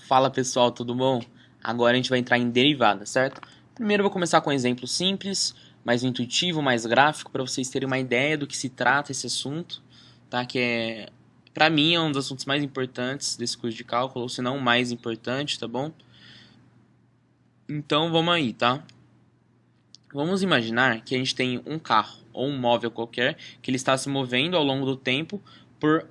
Fala pessoal, tudo bom? Agora a gente vai entrar em derivada, certo? Primeiro eu vou começar com um exemplo simples, mais intuitivo, mais gráfico, para vocês terem uma ideia do que se trata esse assunto, tá? Pra mim, é um dos assuntos mais importantes desse curso de cálculo, ou se não o mais importante, tá bom? Então vamos aí, tá? Vamos imaginar que a gente tem um carro ou um móvel qualquer que ele está se movendo ao longo do tempo por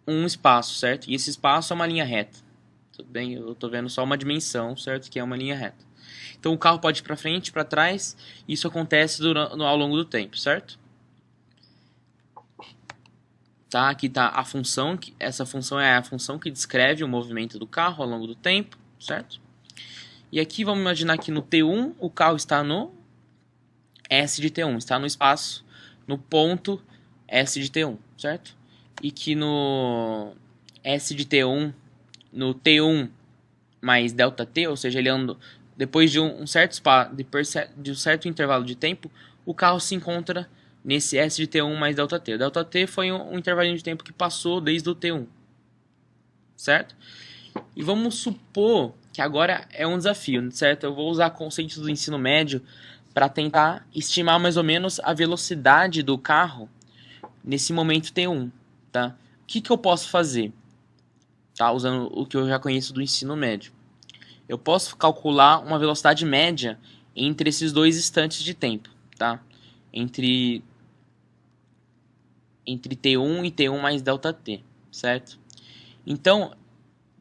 um espaço, certo? E esse espaço é uma linha reta. Tudo bem? Eu estou vendo só uma dimensão, certo? Que é uma linha reta. Então o carro pode ir para frente, para trás. Isso acontece ao longo do tempo, certo? Tá? Aqui está a função. Essa função é a função que descreve o movimento do carro ao longo do tempo, certo? E aqui vamos imaginar que no T1 o carro está no S de T1, está no espaço, no ponto S de T1, certo? E que no S de T1, no T1 mais delta T, ou seja, ele anda depois de um certo espaço, de um certo intervalo de tempo, o carro se encontra nesse S de T1 mais delta T. O delta T foi um intervalo de tempo que passou desde o T1, certo? E vamos supor que agora é um desafio, certo? Eu vou usar conceitos do ensino médio para tentar estimar mais ou menos a velocidade do carro nesse momento T1, tá? O que eu posso fazer? Tá? Usando o que eu já conheço do ensino médio. Eu posso calcular uma velocidade média entre esses dois instantes de tempo, tá? Entre T1 e T1 mais ΔT, certo? Então,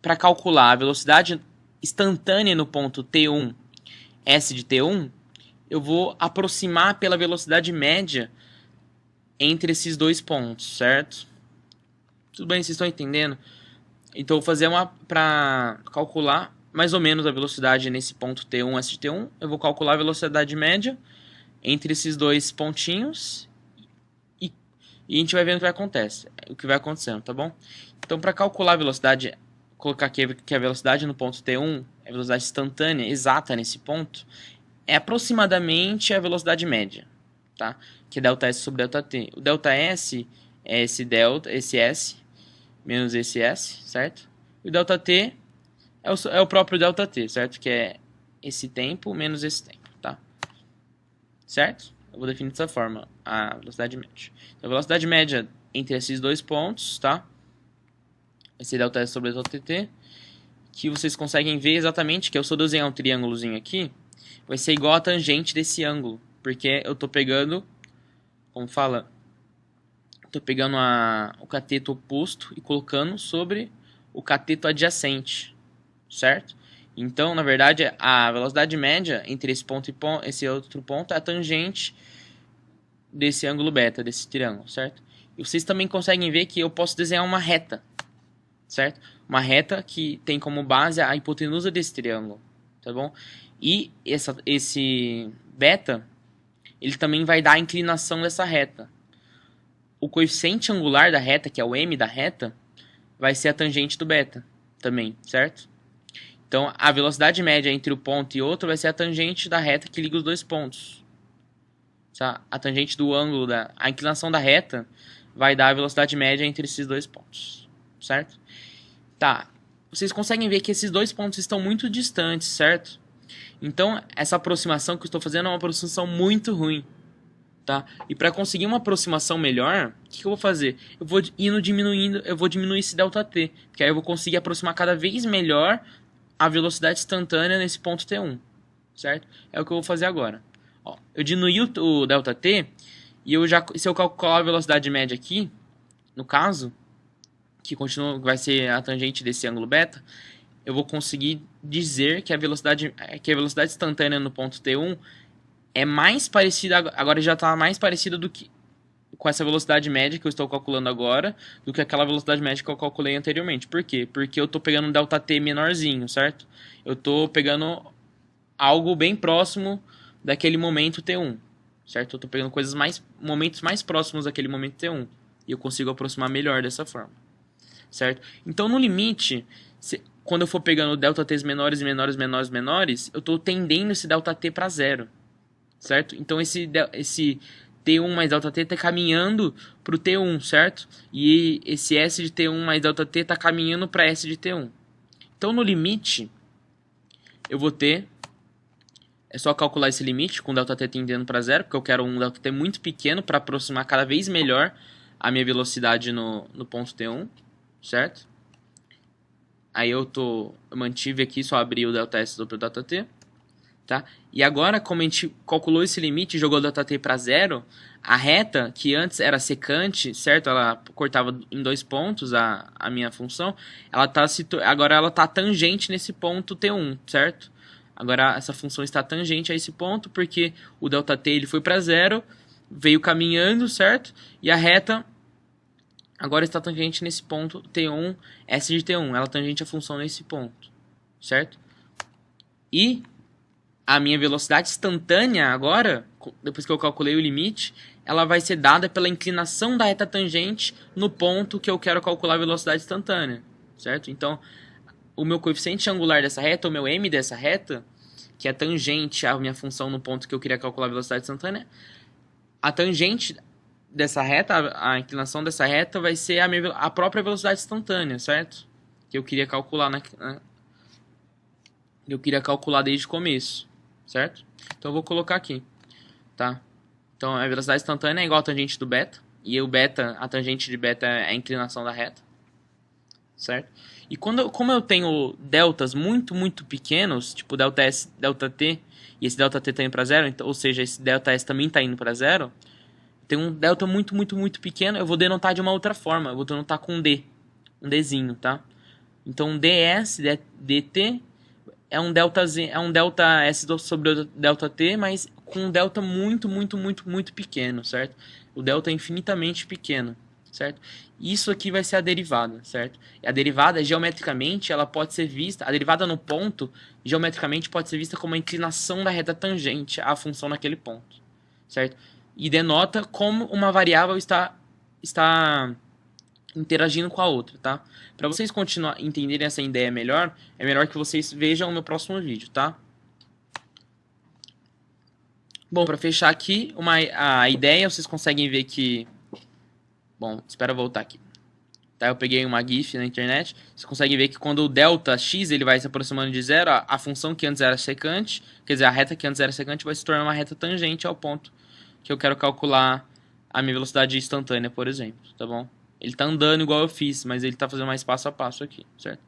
para calcular a velocidade instantânea no ponto T1, S de T1, eu vou aproximar pela velocidade média entre esses dois pontos, certo? Tudo bem, vocês estão entendendo? Então, eu vou fazer para calcular mais ou menos a velocidade nesse ponto T1, S de T1. Eu vou calcular a velocidade média entre esses dois pontinhos e a gente vai vendo o que vai acontecendo, tá bom? Então, para calcular a velocidade, colocar aqui que a velocidade no ponto T1 é a velocidade instantânea exata nesse ponto, é aproximadamente a velocidade média, tá? Que é ΔS sobre ΔT. O ΔS é esse S menos esse S, certo? E o ΔT é o próprio ΔT, certo? Que é esse tempo menos esse tempo, tá? Certo? Eu vou definir dessa forma a velocidade média. Então, a velocidade média entre esses dois pontos, tá? Esse ΔS sobre ΔT, que vocês conseguem ver exatamente, que eu só desenhar um triângulozinho aqui, vai ser igual a tangente desse ângulo, porque eu tô pegando, como fala, tô pegando o cateto oposto e colocando sobre o cateto adjacente, certo? Então, na verdade, a velocidade média entre esse ponto e esse outro ponto é a tangente desse ângulo beta, desse triângulo, certo? E vocês também conseguem ver que eu posso desenhar uma reta, certo? Uma reta que tem como base a hipotenusa desse triângulo, tá bom? E esse beta, ele também vai dar a inclinação dessa reta. O coeficiente angular da reta, que é o m da reta, vai ser a tangente do beta também, certo? Então, a velocidade média entre o ponto e outro vai ser a tangente da reta que liga os dois pontos. Tá? A tangente do ângulo, a inclinação da reta, vai dar a velocidade média entre esses dois pontos, certo? Tá, vocês conseguem ver que esses dois pontos estão muito distantes, certo? Então, essa aproximação que eu estou fazendo é uma aproximação muito ruim, tá? E para conseguir uma aproximação melhor, o que eu vou fazer? Eu vou indo diminuindo, eu vou diminuir esse ΔT, que aí eu vou conseguir aproximar cada vez melhor a velocidade instantânea nesse ponto T1, certo? É o que eu vou fazer agora. Ó, eu diminui o ΔT e se eu calcular a velocidade média aqui, no caso, que vai ser a tangente desse ângulo beta, eu vou conseguir dizer que a velocidade instantânea no ponto T1 é mais parecida, agora já está mais parecida do que com essa velocidade média que eu estou calculando agora, do que aquela velocidade média que eu calculei anteriormente. Por quê? Porque eu estou pegando um ΔT menorzinho, certo? Eu estou pegando algo bem próximo daquele momento T1, certo? Eu estou pegando momentos mais próximos daquele momento T1 e eu consigo aproximar melhor dessa forma, certo? Então, no limite, quando eu for pegando ΔTs menores, menores, menores, menores, eu estou tendendo esse ΔT para zero, certo? Então, esse T1 mais ΔT está caminhando para o T1, certo? E esse S de T1 mais ΔT está caminhando para S de T1. Então no limite, eu vou ter... É só calcular esse limite com ΔT tendendo para zero, porque eu quero um ΔT muito pequeno para aproximar cada vez melhor a minha velocidade no ponto T1, certo? Aí eu mantive aqui, só abri o ΔS do ΔT, tá? E agora, como a gente calculou esse limite e jogou o ΔT para zero, a reta, que antes era secante, certo? Ela cortava em 2 pontos a minha função, agora ela está tangente nesse ponto T1, certo? Agora essa função está tangente a esse ponto, porque o ΔT ele foi para zero, veio caminhando, certo? E a reta agora está tangente nesse ponto T1, S de T1, ela tangente a função nesse ponto, certo? E a minha velocidade instantânea agora, depois que eu calculei o limite, ela vai ser dada pela inclinação da reta tangente no ponto que eu quero calcular a velocidade instantânea, certo? Então, o meu coeficiente angular dessa reta, o meu m dessa reta, que é tangente à minha função no ponto que eu queria calcular a velocidade instantânea, a tangente dessa reta, a inclinação dessa reta vai ser a própria velocidade instantânea, certo? Que eu queria calcular eu queria calcular desde o começo, certo? Então eu vou colocar aqui, tá? Então a velocidade instantânea é igual a tangente do beta, e o beta, a tangente de beta é a inclinação da reta, certo? E como eu tenho deltas muito, muito pequenos, tipo delta S, delta T, e esse delta T está indo para zero, então, ou seja, esse delta S também está indo para zero, tem um delta muito, muito, muito pequeno, eu vou denotar de uma outra forma, eu vou denotar com um D, um Dzinho, tá? Então ds, dt, é um delta S sobre o delta T, mas com um delta muito, muito, muito, muito pequeno, certo? O delta é infinitamente pequeno, certo? Isso aqui vai ser a derivada, certo? E a derivada, geometricamente, ela pode ser vista... A derivada no ponto, geometricamente, pode ser vista como a inclinação da reta tangente à função naquele ponto, certo? E denota como uma variável está interagindo com a outra, tá? Para vocês entenderem essa ideia melhor, é melhor que vocês vejam o meu próximo vídeo, tá? Bom, para fechar aqui, a ideia, vocês conseguem ver que... Bom, espera eu voltar aqui. Tá, eu peguei uma GIF na internet. Vocês conseguem ver que quando o delta x ele vai se aproximando de zero, a função que antes era secante, quer dizer, a reta que antes era secante vai se tornar uma reta tangente ao ponto que eu quero calcular a minha velocidade instantânea, por exemplo, tá bom? Ele tá andando igual eu fiz, mas ele tá fazendo mais passo a passo aqui, certo?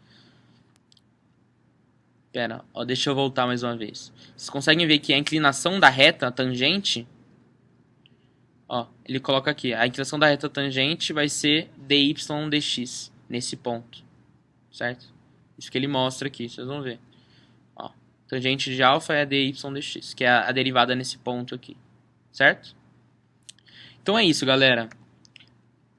Pera, ó, deixa eu voltar mais uma vez. Vocês conseguem ver que a inclinação da reta tangente... Ó, ele coloca aqui, a inclinação da reta tangente vai ser dy dx, nesse ponto, certo? Isso que ele mostra aqui, vocês vão ver. Ó, tangente de alfa é dy dx, que é a derivada nesse ponto aqui, certo? Então é isso, galera.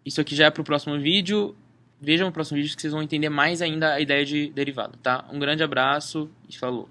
Isso aqui já é para o próximo vídeo. Vejam o próximo vídeo que vocês vão entender mais ainda a ideia de derivada, tá? Um grande abraço e falou!